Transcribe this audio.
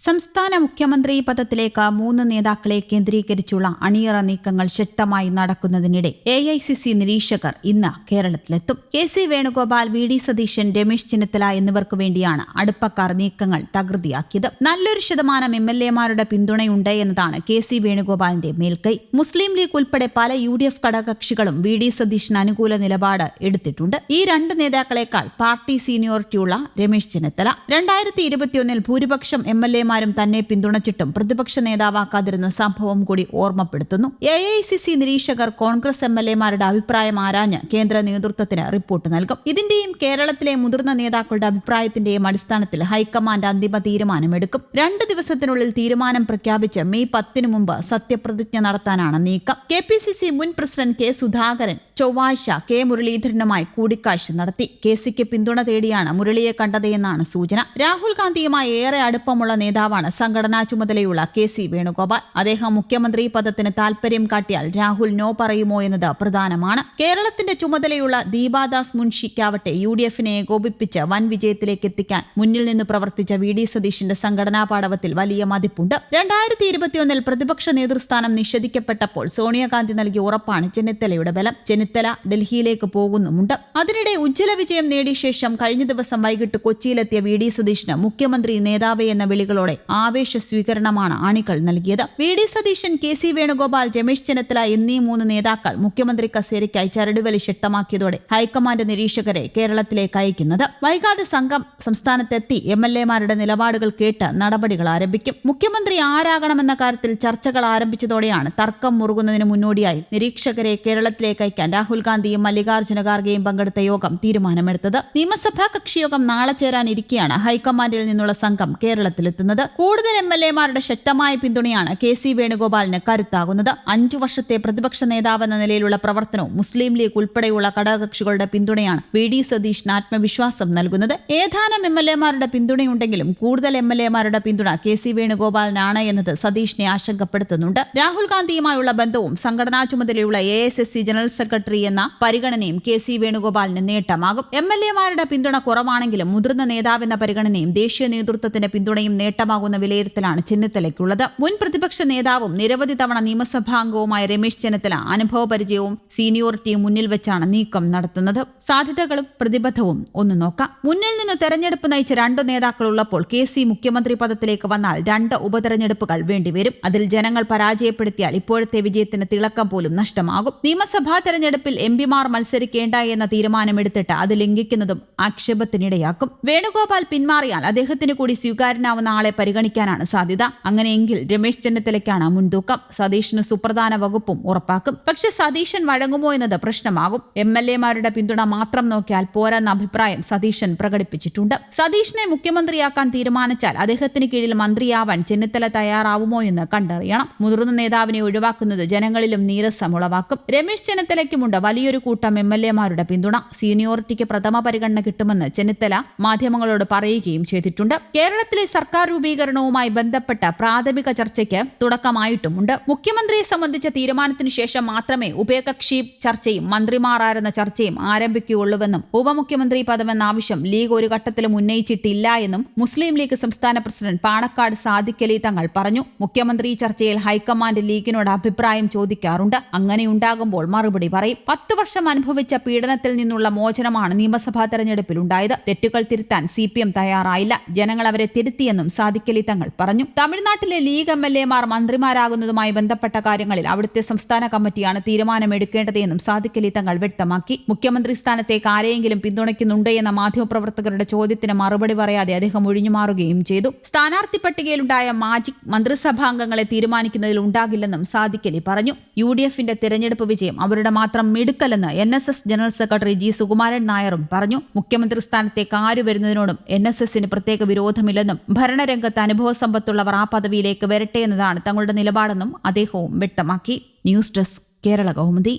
സംസ്ഥാന മുഖ്യമന്ത്രി പദത്തിലേക്ക് 3 നേതാക്കളെ കേന്ദ്രീകരിച്ചുള്ള അണിയറ നീക്കങ്ങൾ ശക്തമായി നടക്കുന്നതിനിടെ AICC നിരീക്ഷകർ ഇന്ന് കേരളത്തിലെത്തും. KC വേണുഗോപാൽ, VD സതീശൻ, രമേശ് ചെന്നിത്തല എന്നിവർക്കു വേണ്ടിയാണ് അടുപ്പക്കാർ നീക്കങ്ങൾ തകൃതിയാക്കിയത്. നല്ലൊരു ശതമാനം MLA-മാരുടെ പിന്തുണയുണ്ട് എന്നതാണ് KC വേണുഗോപാലിന്റെ മേൽക്കൈ. മുസ്ലിം ലീഗ് ഉൾപ്പെടെ പല UDF ഘടകകക്ഷികളും VD സതീശന് അനുകൂല നിലപാട് എടുത്തിട്ടുണ്ട്. ഈ 2 നേതാക്കളെക്കാൾ പാർട്ടി സീനിയോറിറ്റിയുള്ള രമേശ് ചെന്നിത്തല 2021 ഭൂരിപക്ഷം MLA-മാരും തന്നെ പിന്തുണച്ചിട്ടും പ്രതിപക്ഷ നേതാവാക്കാതിരുന്ന സംഭവം കൂടി ഓർമ്മപ്പെടുത്തുന്നു. AICC നിരീക്ഷകർ കോൺഗ്രസ് MLA-മാരുടെ അഭിപ്രായം ആരാഞ്ഞ് കേന്ദ്ര നേതൃത്വത്തിന് റിപ്പോർട്ട് നൽകും. ഇതിന്റെയും കേരളത്തിലെ മുതിർന്ന നേതാക്കളുടെ അഭിപ്രായത്തിന്റെയും അടിസ്ഥാനത്തിൽ ഹൈക്കമാൻഡ് അന്തിമ തീരുമാനമെടുക്കും. 2 ദിവസത്തിനുള്ളിൽ തീരുമാനം പ്രഖ്യാപിച്ച് മെയ് 10 മുമ്പ് സത്യപ്രതിജ്ഞ നടത്താനാണ് നീക്കം. KPCC മുൻ പ്രസിഡന്റ് K. സുധാകരൻ ചൊവ്വാഴ്ച K. മുരളീധരനുമായി കൂടിക്കാഴ്ച നടത്തി. KCക്ക് പിന്തുണ തേടിയാണ് മുരളിയെ കണ്ടതെന്നാണ് സൂചന. രാഹുൽ ഗാന്ധിയുമായി ഏറെ അടുപ്പമുള്ള നേതാവാണ് സംഘടനാ ചുമതലയുള്ള KC വേണുഗോപാൽ. അദ്ദേഹം മുഖ്യമന്ത്രി പദത്തിന് താൽപര്യം കാട്ടിയാൽ രാഹുൽ നോ പറയുമോ എന്നത് പ്രധാനമാണ്. കേരളത്തിന്റെ ചുമതലയുള്ള ദീപാദാസ് മുൻഷിക്കാവട്ടെ UDF-നെ ഏകോപിപ്പിച്ച് വൻ വിജയത്തിലേക്ക് എത്തിക്കാൻ മുന്നിൽ നിന്ന് പ്രവർത്തിച്ച VD സതീശന്റെ സംഘടനാ പാടവത്തിൽ വലിയ മതിപ്പുണ്ട്. 2021 പ്രതിപക്ഷ നേതൃസ്ഥാനം നിഷേധിക്കപ്പെട്ടപ്പോൾ സോണിയാഗാന്ധി നൽകിയ ഉറപ്പാണ് ചെന്നിത്തലയുടെ ബലം. ചെന്നിത്തല ഡൽഹിയിലേക്ക് പോകുന്നുമുണ്ട്. അതിനിടെ ഉജ്ജ്വല വിജയം നേടിയ ശേഷം കഴിഞ്ഞ ദിവസം വൈകിട്ട് കൊച്ചിയിലെത്തിയ VD സതീശന് മുഖ്യമന്ത്രി നേതാവേ എന്ന വിളികളോടെ ആവേശ സ്വീകരണമാണ് അണികൾ നൽകിയത്. VD സതീശൻ, KC വേണുഗോപാൽ, രമേശ് ചെന്നിത്തല എന്നീ 3 നേതാക്കൾ മുഖ്യമന്ത്രി കസേരയ്ക്കായി ചരടുവലി ശക്തമാക്കിയതോടെ ഹൈക്കമാൻഡ് നിരീക്ഷകരെ കേരളത്തിലേക്ക് അയക്കുന്നത്. വൈകാതെ സംഘം സംസ്ഥാനത്തെത്തി MLA-മാരുടെ നിലപാടുകൾ കേട്ട് നടപടികൾ ആരംഭിക്കും. മുഖ്യമന്ത്രി ആരാകണമെന്ന കാര്യത്തിൽ ചർച്ചകൾ ആരംഭിച്ചതോടെയാണ് തർക്കം മുറുകുന്നതിന് മുന്നോടിയായി നിരീക്ഷകരെ കേരളത്തിലേക്ക് അയക്കാൻ രാഹുൽ ഗാന്ധിയും മല്ലികാർജ്ജുന ഖാർഗെയും പങ്കെടുത്ത യോഗം തീരുമാനമെടുത്തത്. നിയമസഭാ കക്ഷിയോഗം നാളെ ചേരാനിരിക്കെയാണ് ഹൈക്കമാൻഡിൽ നിന്നുള്ള സംഘം കേരളത്തിലെത്തുന്നത്. കൂടുതൽ MLA-മാരുടെ ശക്തമായ പിന്തുണയാണ് KC വേണുഗോപാലിന് കരുത്താകുന്നത്. 5 വർഷത്തെ പ്രതിപക്ഷ നേതാവെന്ന നിലയിലുള്ള പ്രവർത്തനവും മുസ്ലിം ലീഗ് ഉൾപ്പെടെയുള്ള ഘടകകക്ഷികളുടെ പിന്തുണയാണ് VD സതീശന് ആത്മവിശ്വാസം നൽകുന്നത്. ഏതാനും MLA-മാരുടെ പിന്തുണയുണ്ടെങ്കിലും കൂടുതൽ MLA-മാരുടെ പിന്തുണ KC വേണുഗോപാലിനാണ് എന്നത് സതീശനെ ആശങ്കപ്പെടുത്തുന്നുണ്ട്. രാഹുൽ ഗാന്ധിയുമായുള്ള ബന്ധവും സംഘടനാ ചുമതലയുള്ള AICC ജനറൽ സെക്രട്ടറി എന്ന പരിഗണനയും KC വേണുഗോപാലിന് നേട്ടമാകും. MLA-മാരുടെ പിന്തുണ കുറവാണെങ്കിലും മുതിർന്ന നേതാവെന്ന പരിഗണനയും ദേശീയ നേതൃത്വത്തിന്റെ പിന്തുണയും നേട്ടമാകുന്ന വിലയിരുത്തലാണ് ചെന്നിത്തലയ്ക്കുള്ളത്. മുൻ പ്രതിപക്ഷ നേതാവും നിരവധി തവണ നിയമസഭാംഗവുമായ രമേശ് ചെന്നിത്തല അനുഭവപരിചയവും സീനിയോറിറ്റിയും മുന്നിൽ വെച്ചാണ് നീക്കം നടത്തുന്നത്. സാധ്യതകളും പ്രതിബദ്ധവും ഒന്ന് നോക്കാം. മുന്നിൽ നിന്ന് തെരഞ്ഞെടുപ്പ് നയിച്ച 2 നേതാക്കൾ ഉള്ളപ്പോൾ KC മുഖ്യമന്ത്രി പദത്തിലേക്ക് വന്നാൽ 2 ഉപതെരഞ്ഞെടുപ്പുകൾ വേണ്ടിവരും. അതിൽ ജനങ്ങൾ പരാജയപ്പെടുത്തിയാൽ ഇപ്പോഴത്തെ വിജയത്തിന് തിളക്കം പോലും നഷ്ടമാകും. നിയമസഭാ തെരഞ്ഞെടുപ്പിൽ MP-മാർ മത്സരിക്കേണ്ട എന്ന തീരുമാനമെടുത്തിട്ട് അത് ലംഘിക്കുന്നതും ആക്ഷേപത്തിനിടയാക്കും. വേണുഗോപാൽ പിന്മാറിയാൽ അദ്ദേഹത്തിന് കൂടി സ്വീകാര്യനാവുന്ന ആളെ പരിഗണിക്കാനാണ് സാധ്യത. അങ്ങനെയെങ്കിൽ രമേശ് ചെന്നിത്തലയ്ക്കാണ് മുൻതൂക്കം. സതീശന് സുപ്രധാന വകുപ്പും ഉറപ്പാക്കും. പക്ഷെ സതീശൻ വഴങ്ങുമോ എന്നത് പ്രശ്നമാകും. MLA-മാരുടെ പിന്തുണ മാത്രം നോക്കിയാൽ പോരെന്ന അഭിപ്രായം സതീശൻ പ്രകടിപ്പിച്ചിട്ടുണ്ട്. സതീശനെ മുഖ്യമന്ത്രിയാക്കാൻ തീരുമാനിച്ചാൽ അദ്ദേഹത്തിന് കീഴിൽ മന്ത്രിയാവാൻ ചെന്നിത്തല തയ്യാറാവുമോ എന്ന് കണ്ടറിയണം. മുതിർന്ന നേതാവിനെ ഒഴിവാക്കുന്നത് ജനങ്ങളിലും നീരസമുളവാക്കും. രമേശ് ചെന്നിത്തലയ്ക്കുമുണ്ട് വലിയൊരു കൂട്ടം MLA-മാരുടെ പിന്തുണ. സീനിയോറിറ്റിക്ക് പ്രഥമ പരിഗണന കിട്ടുമെന്ന് ചെന്നിത്തല മാധ്യമങ്ങളോട് പറയുകയും ചെയ്തിട്ടുണ്ട്. കേരളത്തിലെ സർക്കാർ രൂപീകരണവുമായി ബന്ധപ്പെട്ട പ്രാഥമിക ചർച്ചയ്ക്ക് തുടക്കമായിട്ടുമുണ്ട്. മുഖ്യമന്ത്രിയെ സംബന്ധിച്ച തീരുമാനത്തിനു ശേഷം മാത്രമേ ഉഭയകക്ഷി ചർച്ചയും മന്ത്രിമാരായിരുന്ന ചർച്ചയും ആരംഭിക്കുകയുള്ളൂവെന്നും ഉപമുഖ്യമന്ത്രി പദമെന്ന ആവശ്യം ലീഗ് ഒരു ഘട്ടത്തിലും ഉന്നയിച്ചിട്ടില്ല എന്നും മുസ്ലിം ലീഗ് സംസ്ഥാന പ്രസിഡന്റ് പാണക്കാട് സാദിഖ് അലി തങ്ങൾ പറഞ്ഞു. മുഖ്യമന്ത്രി ചർച്ചയിൽ ഹൈക്കമാൻഡ് ലീഗിനോട് അഭിപ്രായം ചോദിക്കാറുണ്ട്. അങ്ങനെയുണ്ടാകുമ്പോൾ മറുപടി പറയും. 10 വർഷം അനുഭവിച്ച പീഡനത്തിൽ നിന്നുള്ള മോചനമാണ് നിയമസഭാ തെരഞ്ഞെടുപ്പിലുണ്ടായത്. തെറ്റുകൾ തിരുത്താൻ CPM തയ്യാറായില്ല. ജനങ്ങൾ അവരെ തിരുത്തിയെന്നും സാദിഖ് അലി തങ്ങൾ പറഞ്ഞു. തമിഴ്നാട്ടിലെ ലീഗ് MLA-മാർ മന്ത്രിമാരാകുന്നതുമായി ബന്ധപ്പെട്ട കാര്യങ്ങളിൽ അവിടുത്തെ സംസ്ഥാന കമ്മിറ്റിയാണ് തീരുമാനമെടുക്കേണ്ടതെന്നും സാദിഖ് അലി തങ്ങൾ വ്യക്തമാക്കി. മുഖ്യമന്ത്രി സ്ഥാനത്തേക്ക് ആരെയെങ്കിലും പിന്തുണയ്ക്കുന്നുണ്ട് എന്ന മാധ്യമപ്രവർത്തകരുടെ ചോദ്യത്തിന് മറുപടി പറയാതെ അദ്ദേഹം ഒഴിഞ്ഞുമാറുകയും ചെയ്തു. സ്ഥാനാർത്ഥി പട്ടികയിലുണ്ടായ മാജിക് മന്ത്രിസഭാംഗങ്ങളെ തീരുമാനിക്കുന്നതിൽ ഉണ്ടാകില്ലെന്നും സാദിഖ് അലി പറഞ്ഞു. UDF-ന്റെ തെരഞ്ഞെടുപ്പ് വിജയം അവരുടെ മാത്രം മിടുക്കല്ലെന്ന് NSS general secretary G. Sukumaran നായരും പറഞ്ഞു. മുഖ്യമന്ത്രി സ്ഥാനത്തേക്ക് ആര് വരുന്നതിനോടും NSS-ന് പ്രത്യേക വിരോധമില്ലെന്നും ഭരണരംഗത്ത് അനുഭവ സമ്പത്തുള്ളവർ ആ പദവിയിലേക്ക് വരട്ടെ എന്നതാണ് തങ്ങളുടെ നിലപാടെന്നും അദ്ദേഹവും വ്യക്തമാക്കി. News desk Kerala Kaumudi.